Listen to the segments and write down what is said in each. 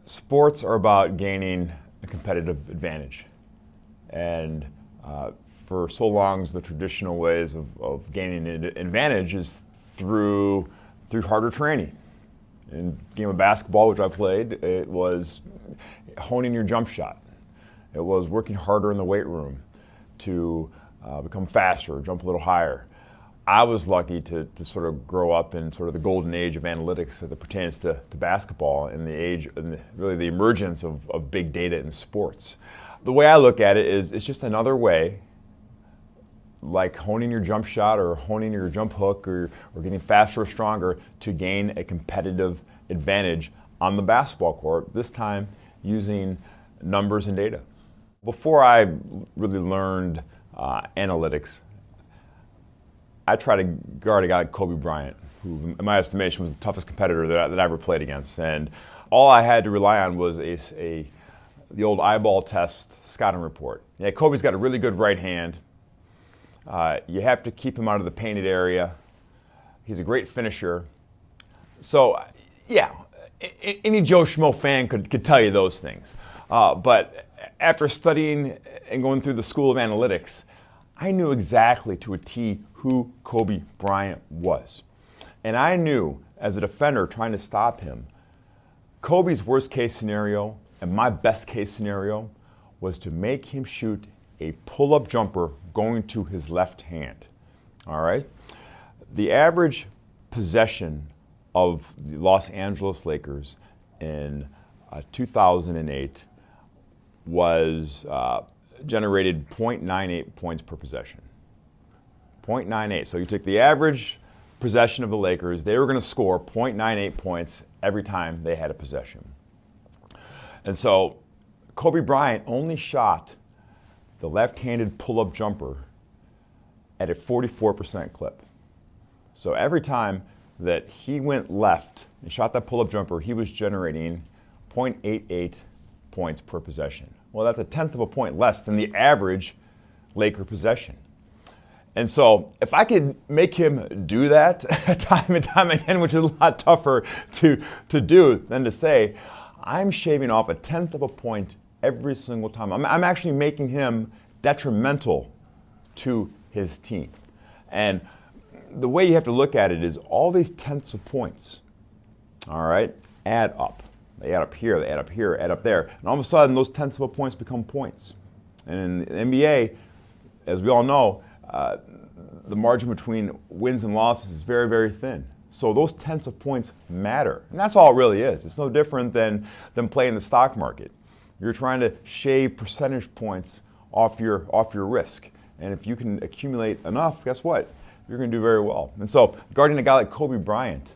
Sports are about gaining a competitive advantage. And for so long, the traditional ways of gaining an advantage is through harder training. In the game of basketball, which I played, it was honing your jump shot. It was working harder in the weight room to become faster, jump a little higher. I was lucky to sort of grow up in sort of the golden age of analytics as it pertains to basketball and the age, and really the emergence of big data in sports. The way I look at it is it's just another way, like honing your jump shot or honing your jump hook or getting faster or stronger to gain a competitive advantage on the basketball court, this time using numbers and data. Before I really learned analytics, I tried to guard a guy like Kobe Bryant, who in my estimation was the toughest competitor that I ever played against. And all I had to rely on was the old eyeball test scouting report. Yeah, Kobe's got a really good right hand. You have to keep him out of the painted area. He's a great finisher. So, yeah, any Joe Schmo fan could tell you those things. But after studying and going through the school of analytics, I knew exactly to a T who Kobe Bryant was. And I knew, as a defender trying to stop him, Kobe's worst case scenario and my best case scenario was to make him shoot a pull-up jumper going to his left hand. All right? The average possession of the Los Angeles Lakers in 2008 was generated 0.98 points per possession. 0.98. So you took the average possession of the Lakers, they were going to score 0.98 points every time they had a possession. And so Kobe Bryant only shot the left-handed pull-up jumper at a 44% clip. So every time that he went left and shot that pull-up jumper, he was generating 0.88 points per possession. Well, that's a tenth of a point less than the average Laker possession. And so if I could make him do that time and time again, which is a lot tougher to do than to say, I'm shaving off a tenth of a point every single time. I'm actually making him detrimental to his team. And the way you have to look at it is all these tenths of points, all right, add up. They add up here, they add up here, add up there. And all of a sudden, those tenths of a points become points. And in the NBA, as we all know, the margin between wins and losses is very, very thin. So those tenths of points matter. And that's all it really is. It's no different than playing the stock market. You're trying to shave percentage points off your risk. And if you can accumulate enough, guess what? You're going to do very well. And so guarding a guy like Kobe Bryant,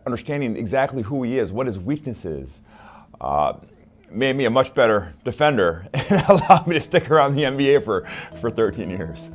understanding exactly who he is, what his weakness is, made me a much better defender and allowed me to stick around the NBA for 13 years.